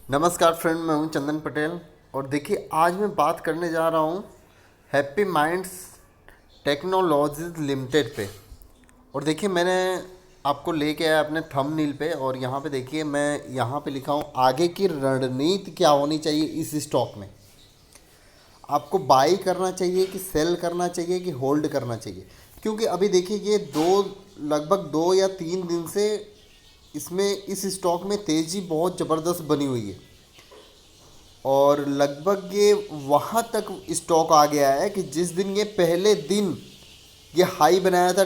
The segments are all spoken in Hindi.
नमस्कार फ्रेंड, मैं हूं चंदन पटेल। और देखिए, आज मैं बात करने जा रहा हूं हैप्पी माइंड्स टेक्नोलॉजीज लिमिटेड पे। और देखिए, मैंने आपको लेके आया अपने थंबनेल पे, और यहाँ पे देखिए मैं यहाँ पे लिखा हूँ आगे की रणनीति क्या होनी चाहिए इस स्टॉक में। आपको बाई करना चाहिए कि सेल करना चाहिए कि होल्ड करना चाहिए, क्योंकि अभी देखिए ये लगभग 2 या 3 दिन से इसमें इस स्टॉक में तेज़ी बहुत ज़बरदस्त बनी हुई है। और लगभग ये वहाँ तक स्टॉक आ गया है कि जिस दिन ये पहले दिन ये हाई बनाया था,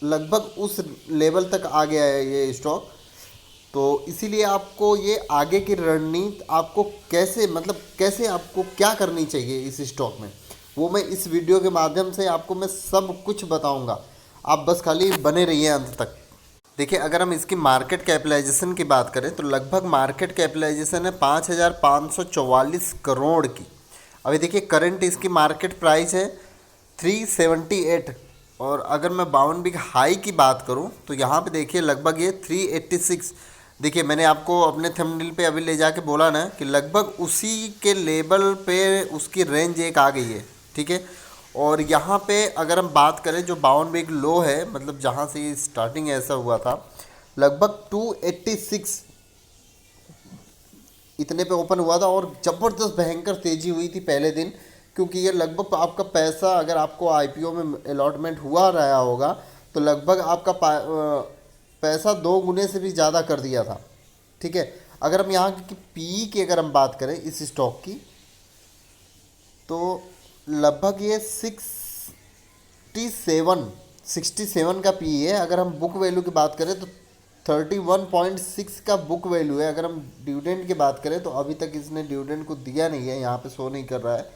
लगभग उस लेवल तक आ गया है ये स्टॉक। तो इसीलिए आपको ये आगे की रणनीति आपको कैसे आपको क्या करनी चाहिए इस स्टॉक में, वो मैं इस वीडियो के माध्यम से आपको मैं सब कुछ बताऊंगा। आप बस खाली बने रहिए अंत तक। देखिए, अगर हम इसकी मार्केट कैपिटलाइजेशन की बात करें तो लगभग मार्केट कैपिटलाइजेशन है 5,544 करोड़ की। अभी देखिए, करंट इसकी मार्केट प्राइस है 378। और अगर मैं 52 वीक हाई की बात करूं तो यहाँ पे देखिए लगभग ये 386। देखिए, मैंने आपको अपने थंबनेल पे अभी ले जाके बोला ना कि लगभग उसी के लेवल पे उसकी रेंज एक आ गई है। ठीक है। और यहाँ पे अगर हम बात करें, जो 52 वीक लो है, मतलब जहाँ से ये स्टार्टिंग ऐसा हुआ था, लगभग 286 इतने पे ओपन हुआ था। और ज़बरदस्त भयंकर तेज़ी हुई थी पहले दिन, क्योंकि ये लगभग आपका पैसा, अगर आपको आईपीओ में अलॉटमेंट हुआ रहा होगा तो लगभग आपका पैसा 2 गुने से भी ज़्यादा कर दिया था। ठीक है। अगर हम यहाँ की पी की अगर हम बात करें इस स्टॉक की, तो लगभग ये 67 का पी है। अगर हम बुक वैल्यू की बात करें तो 31.6 का बुक वैल्यू है। अगर हम डिविडेंड की बात करें तो अभी तक इसने डिविडेंड को दिया नहीं है, यहाँ पे शो नहीं कर रहा है।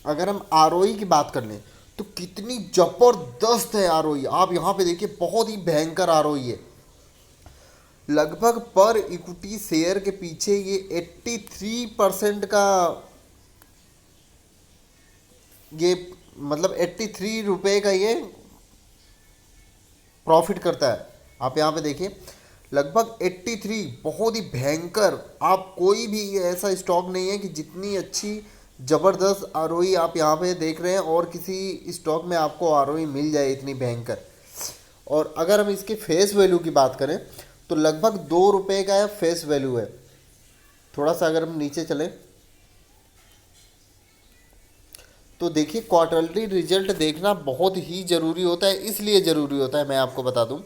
अगर हम आरओई की बात कर लें तो कितनी ज़बरदस्त है आरओई, आप यहाँ पे देखिए, बहुत ही भयंकर आरओई है। लगभग पर इक्विटी शेयर के पीछे ये 83% का, ये मतलब 83 रुपये का ये प्रॉफिट करता है। आप यहाँ पे देखिए लगभग 83, बहुत ही भयंकर। आप कोई भी ऐसा स्टॉक नहीं है कि जितनी अच्छी ज़बरदस्त आरओई आप यहाँ पे देख रहे हैं और किसी स्टॉक में आपको आरओई मिल जाए इतनी भयंकर। और अगर हम इसके फेस वैल्यू की बात करें तो लगभग 2 रुपये का फेस वैल्यू है। थोड़ा सा अगर हम नीचे चलें तो देखिए, क्वार्टरली रिजल्ट देखना बहुत ही ज़रूरी होता है। इसलिए ज़रूरी होता है, मैं आपको बता दूं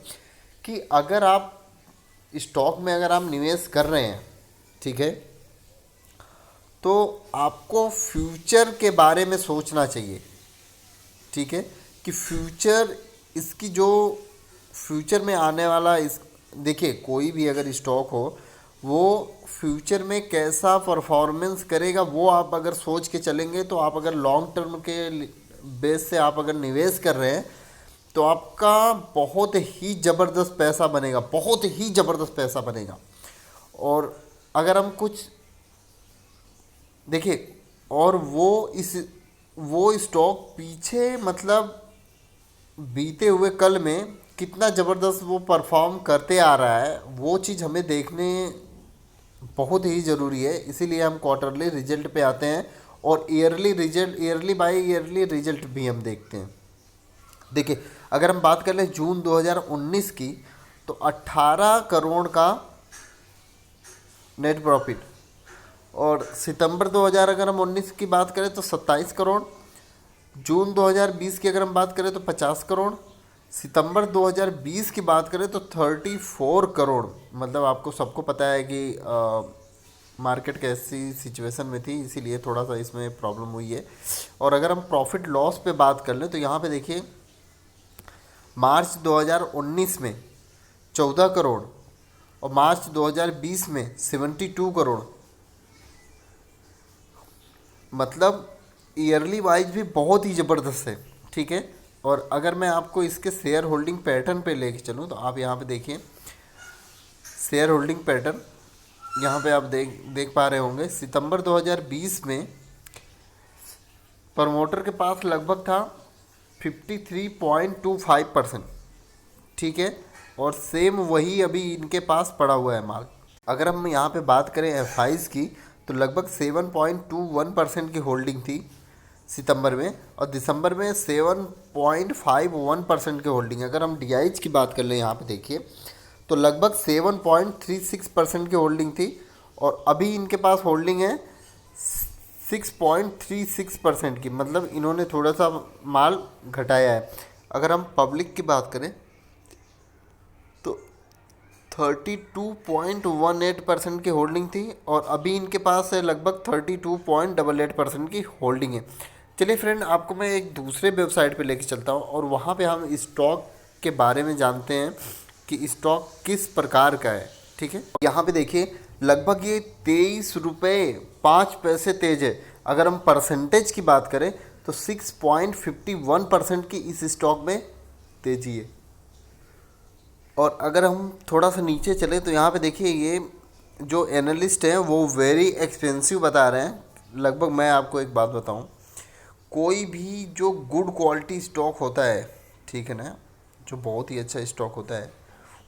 कि अगर आप स्टॉक में अगर आप निवेश कर रहे हैं, ठीक है, तो आपको फ्यूचर के बारे में सोचना चाहिए। ठीक है, कि फ्यूचर इसकी जो फ्यूचर में आने वाला इस देखिए, कोई भी अगर स्टॉक हो वो फ्यूचर में कैसा परफॉर्मेंस करेगा, वो आप अगर सोच के चलेंगे तो आप अगर लॉन्ग टर्म के बेस से आप अगर निवेश कर रहे हैं तो आपका बहुत ही ज़बरदस्त पैसा बनेगा, बहुत ही ज़बरदस्त पैसा बनेगा। और अगर हम कुछ देखिए, और वो स्टॉक पीछे, मतलब बीते हुए कल में कितना ज़बरदस्त वो परफॉर्म करते आ रहा है, वो चीज़ हमें देखने बहुत ही ज़रूरी है। इसीलिए हम क्वार्टरली रिजल्ट पे आते हैं और yearly result, yearly by yearly result भी हम देखते हैं। देखिए, अगर हम बात कर लें जून 2019 की, तो 18 करोड़ का नेट प्रॉफिट। और सितंबर 2000 अगर हम 19 की बात करें तो 27 करोड़। जून 2020 की अगर हम बात करें तो 50 करोड़। सितंबर 2020 की बात करें तो 34 करोड़। मतलब आपको सबको पता है कि मार्केट कैसी सिचुएशन में थी, इसीलिए थोड़ा सा इसमें प्रॉब्लम हुई है। और अगर हम प्रॉफिट लॉस पे बात कर लें तो यहाँ पे देखिए, मार्च 2019 में 14 करोड़ और मार्च 2020 में 72 करोड़। मतलब ईयरली वाइज भी बहुत ही ज़बरदस्त है। ठीक है। और अगर मैं आपको इसके शेयर होल्डिंग पैटर्न पे लेके चलूँ तो आप यहाँ पे देखिए, शेयर होल्डिंग पैटर्न यहाँ पे आप देख पा रहे होंगे। सितंबर 2020 में प्रमोटर के पास लगभग था 53.25%। ठीक है। और सेम वही अभी इनके पास पड़ा हुआ है माल। अगर हम यहाँ पे बात करें एफ की, तो लगभग 7.21% की होल्डिंग थी सितंबर में, और दिसंबर में 7.51% की होल्डिंग। अगर हम डी की बात कर लें यहाँ पे देखिए, तो लगभग 7.36% की होल्डिंग थी, और अभी इनके पास होल्डिंग है 6.36% की, मतलब इन्होंने थोड़ा सा माल घटाया है। अगर हम पब्लिक की बात करें तो 32.18% की होल्डिंग थी, और अभी इनके पास है लगभग 32.88% की होल्डिंग है। चलिए फ्रेंड, आपको मैं एक दूसरे वेबसाइट पे लेके चलता हूँ, और वहाँ पे हम स्टॉक के बारे में जानते हैं कि स्टॉक किस प्रकार का है। ठीक है, यहाँ पे देखिए लगभग ये 23 रुपये 5 पैसे तेज है। अगर हम परसेंटेज की बात करें तो 6.51% की इस स्टॉक में तेजी है। और अगर हम थोड़ा सा नीचे चले तो यहाँ पे देखिए ये जो एनालिस्ट हैं वो वेरी एक्सपेंसिव बता रहे हैं। लगभग मैं आपको एक बात बताऊँ, कोई भी जो गुड क्वालिटी स्टॉक होता है, ठीक है ना, जो बहुत ही अच्छा स्टॉक होता है,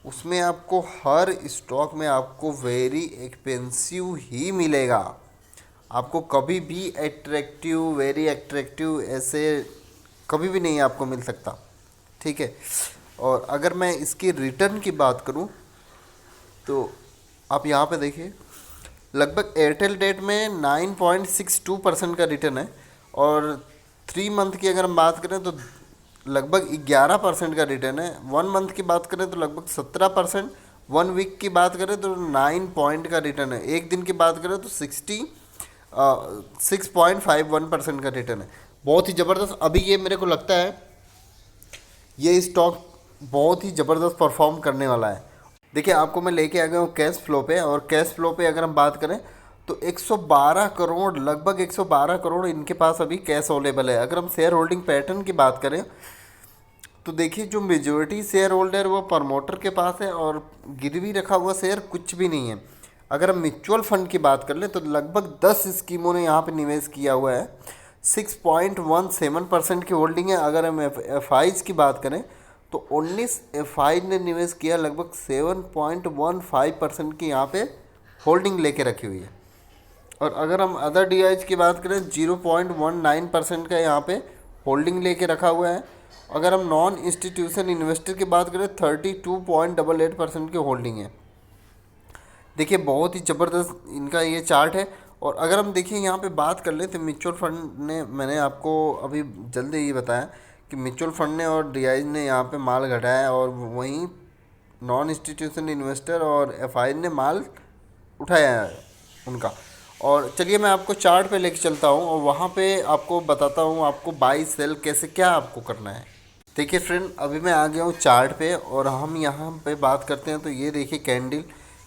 उसमें आपको हर स्टॉक में आपको वेरी एक्सपेंसिव ही मिलेगा। आपको कभी भी एट्रैक्टिव, वेरी एट्रैक्टिव ऐसे कभी भी नहीं आपको मिल सकता। ठीक है, और अगर मैं इसकी रिटर्न की बात करूं तो आप यहाँ पे देखिए लगभग एयरटेल डेट में 9.62% का रिटर्न है, और 3 मंथ की अगर हम बात करें तो लगभग 11% का रिटर्न है। 1 मंथ की बात करें तो लगभग 17%, 1 वीक की बात करें तो 9 पॉइंट का रिटर्न है, एक दिन की बात करें तो 6.51% का रिटर्न है। बहुत ही ज़बरदस्त। अभी ये मेरे को लगता है ये स्टॉक बहुत ही ज़बरदस्त परफॉर्म करने वाला है। देखिए आपको मैं लेके आ गया हूँ कैश फ्लो पे, और कैश फ्लो पे अगर हम बात करें तो 112 करोड़, लगभग 112 करोड़ इनके पास अभी कैश अवेलेबल है। अगर हम शेयर होल्डिंग पैटर्न की बात करें तो देखिए जो मेजोरिटी शेयर होल्डर वो प्रमोटर के पास है, और गिरवी रखा हुआ शेयर कुछ भी नहीं है। अगर हम म्यूचुअल फंड की बात कर लें तो लगभग 10 स्कीमों ने यहाँ पे निवेश किया हुआ है। 6.17% की होल्डिंग है। अगर हम एफ की बात करें तो 19 एफ ने निवेश किया, लगभग 7.15% की यहाँ पे होल्डिंग लेके रखी हुई है। और अगर हम अदर डी की बात करें 0.19% का यहाँ पे होल्डिंग लेके रखा हुआ है। अगर हम नॉन इंस्टीट्यूशन इन्वेस्टर की बात करें 32.88% की होल्डिंग है। देखिए बहुत ही ज़बरदस्त इनका ये चार्ट है। और अगर हम देखिए यहाँ पे बात कर लें तो म्यूचुअल फंड ने, मैंने आपको अभी जल्दी ही बताया कि म्यूचुअल फंड ने और डी ने यहाँ पे माल घटाया, और वहीं नॉन इंस्टीट्यूशन इन्वेस्टर और एफ ने माल उठाया है उनका। और चलिए मैं आपको चार्ट पे लेके चलता हूँ, और वहाँ पे आपको बताता हूँ आपको बाई सेल कैसे क्या आपको करना है। देखिए फ्रेंड, अभी मैं आ गया हूँ चार्ट पे, और हम यहाँ पे बात करते हैं तो ये देखिए कैंडल,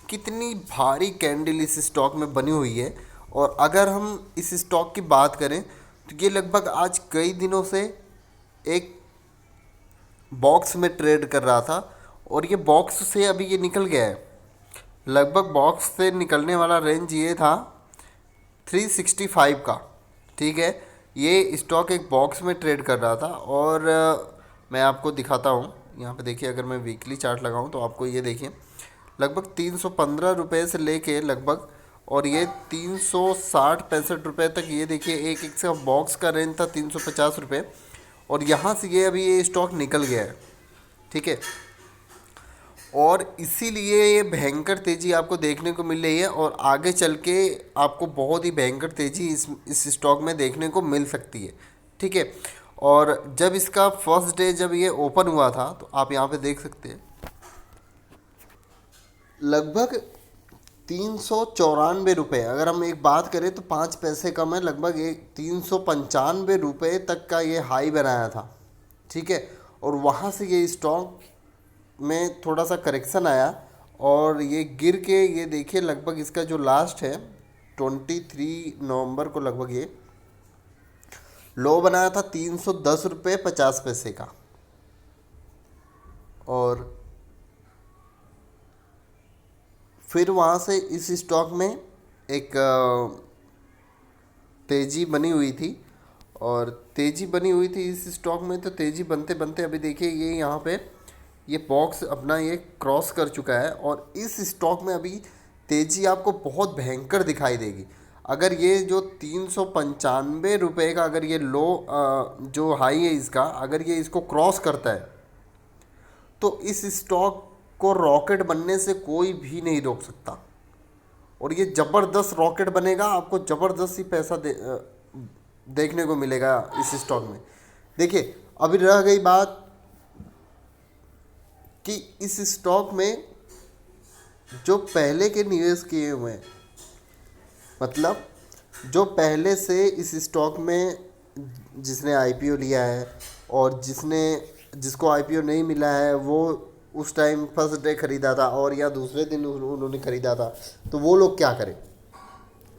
कितनी भारी कैंडल इस स्टॉक में बनी हुई है। और अगर हम इस स्टॉक की बात करें तो ये लगभग आज कई दिनों से एक बॉक्स में ट्रेड कर रहा था, और ये बॉक्स से अभी ये निकल गया है। लगभग बॉक्स से निकलने वाला रेंज ये था 365 का। ठीक है, ये स्टॉक एक बॉक्स में ट्रेड कर रहा था। और मैं आपको दिखाता हूँ यहाँ पे देखिए, अगर मैं वीकली चार्ट लगाऊँ तो आपको ये देखिए लगभग 315 रुपये से लेके लगभग, और ये 360-65 रुपये तक, ये देखिए एक एक सा बॉक्स का रेंज था 350 रुपये, और यहाँ से ये अभी ये स्टॉक निकल गया है। ठीक है, और इसीलिए ये भयंकर तेज़ी आपको देखने को मिल रही है, और आगे चल के आपको बहुत ही भयंकर तेज़ी इस स्टॉक में देखने को मिल सकती है। ठीक है, और जब इसका फर्स्ट डे जब ये ओपन हुआ था तो आप यहाँ पे देख सकते हैं लगभग 394 रुपये। अगर हम एक बात करें तो 5 पैसे कम है, लगभग एक 395 रुपये तक का ये हाई बनाया था। ठीक है, और वहाँ से ये स्टॉक में थोड़ा सा करेक्शन आया, और ये गिर के ये देखिए लगभग इसका जो लास्ट है 23 नवंबर को लगभग ये लो बनाया था 310 रुपये 50 पैसे का। और फिर वहाँ से इस स्टॉक में एक तेज़ी बनी हुई थी, और तेज़ी बनी हुई थी इस स्टॉक में। तो तेज़ी बनते बनते अभी देखिए ये यहाँ पे ये बॉक्स अपना ये क्रॉस कर चुका है, और इस स्टॉक में अभी तेज़ी आपको बहुत भयंकर दिखाई देगी। अगर ये जो 395 रुपये का अगर ये लो जो हाई है इसका, अगर ये इसको क्रॉस करता है तो इस स्टॉक को रॉकेट बनने से कोई भी नहीं रोक सकता। और ये ज़बरदस्त रॉकेट बनेगा, आपको ज़बरदस्त ही पैसा देखने को मिलेगा इस स्टॉक में। देखिए, अभी रह गई बात कि इस स्टॉक में जो पहले के निवेश किए हुए हैं, मतलब जो पहले से इस स्टॉक में जिसने आईपीओ लिया है और जिसको आईपीओ नहीं मिला है, वो उस टाइम फर्स्ट डे खरीदा था और या दूसरे दिन उन्होंने खरीदा था, तो वो लोग क्या करें?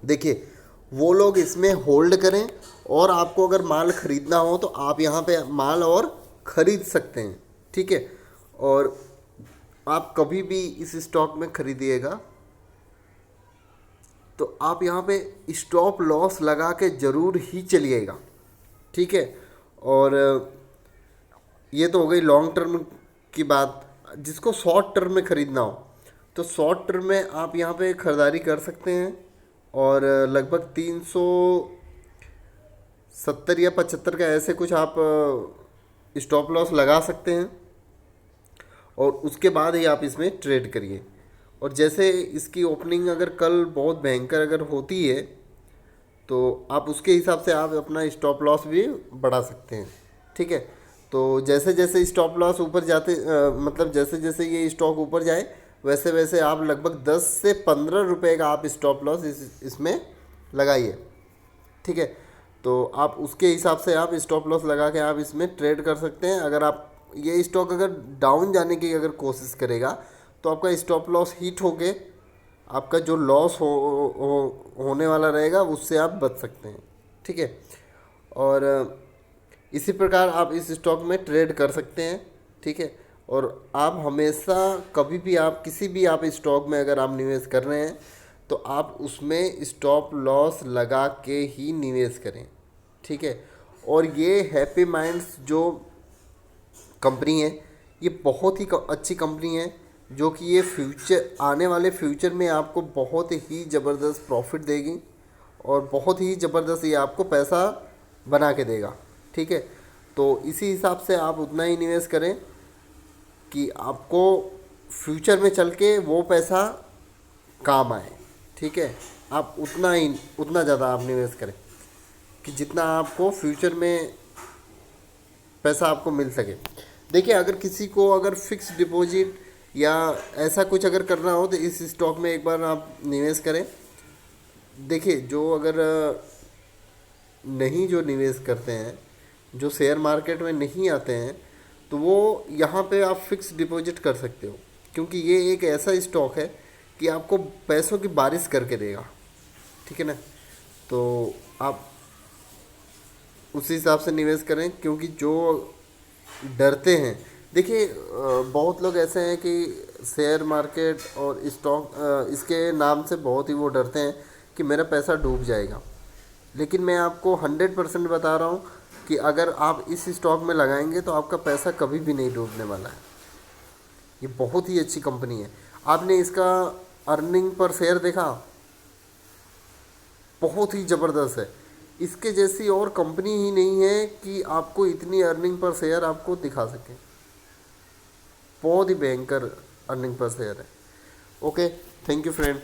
देखिए, वो लोग इसमें होल्ड करें और आपको अगर माल ख़रीदना हो तो आप यहाँ पे माल और ख़रीद सकते हैं, ठीक है। और आप कभी भी इस स्टॉक में ख़रीदिएगा तो आप यहाँ पे स्टॉप लॉस लगा के ज़रूर ही चलिएगा, ठीक है। और ये तो हो गई लॉन्ग टर्म की बात। जिसको शॉर्ट टर्म में ख़रीदना हो तो शॉर्ट टर्म में आप यहाँ पे ख़रीदारी कर सकते हैं और लगभग 370 या 75 का ऐसे कुछ आप स्टॉप लॉस लगा सकते हैं और उसके बाद ही आप इसमें ट्रेड करिए। और जैसे इसकी ओपनिंग अगर कल बहुत भयंकर अगर होती है तो आप उसके हिसाब से आप अपना स्टॉप लॉस भी बढ़ा सकते हैं, ठीक है। तो जैसे जैसे स्टॉप लॉस ऊपर जाते मतलब जैसे जैसे ये स्टॉक ऊपर जाए वैसे वैसे आप लगभग 10 से 15 रुपए का आप स्टॉप लॉस इसमें लगाइए, ठीक है। तो आप उसके हिसाब से आप स्टॉप लॉस लगा के आप इसमें ट्रेड कर सकते हैं। अगर आप ये स्टॉक अगर डाउन जाने की अगर कोशिश करेगा तो आपका स्टॉप लॉस हिट होके आपका जो लॉस होने वाला रहेगा उससे आप बच सकते हैं, ठीक है। और इसी प्रकार आप इस स्टॉक में ट्रेड कर सकते हैं, ठीक है। और आप हमेशा कभी भी आप किसी भी आप स्टॉक में अगर आप निवेश कर रहे हैं तो आप उसमें स्टॉप लॉस लगा के ही निवेश करें, ठीक है। और ये हैप्पी माइंड्स जो कंपनी है ये बहुत ही अच्छी कंपनी है जो कि ये फ्यूचर आने वाले फ्यूचर में आपको बहुत ही ज़बरदस्त प्रॉफिट देगी और बहुत ही ज़बरदस्त ये आपको पैसा बना के देगा, ठीक है। तो इसी हिसाब से आप उतना ही निवेश करें कि आपको फ्यूचर में चल के वो पैसा काम आए, ठीक है। आप उतना ज़्यादा आप निवेश करें कि जितना आपको फ्यूचर में पैसा आपको मिल सके। देखिए, अगर किसी को अगर फिक्स डिपॉजिट या ऐसा कुछ अगर करना हो तो इस स्टॉक में एक बार आप निवेश करें। देखिए, जो अगर नहीं जो निवेश करते हैं, जो शेयर मार्केट में नहीं आते हैं, तो वो यहाँ पे आप फिक्स डिपॉजिट कर सकते हो क्योंकि ये एक ऐसा स्टॉक है कि आपको पैसों की बारिश करके देगा, ठीक है ना। तो आप उसी हिसाब से निवेश करें क्योंकि जो डरते हैं, देखिए बहुत लोग ऐसे हैं कि शेयर मार्केट और स्टॉक इसके नाम से बहुत ही वो डरते हैं कि मेरा पैसा डूब जाएगा। लेकिन मैं आपको 100% बता रहा हूँ कि अगर आप इस स्टॉक में लगाएंगे तो आपका पैसा कभी भी नहीं डूबने वाला है। ये बहुत ही अच्छी कंपनी है। आपने इसका अर्निंग पर शेयर देखा, बहुत ही ज़बरदस्त है। इसके जैसी और कंपनी ही नहीं है कि आपको इतनी अर्निंग पर शेयर आपको दिखा सके। बहुत ही भयंकर अर्निंग पर शेयर है। Okay, thank you friend.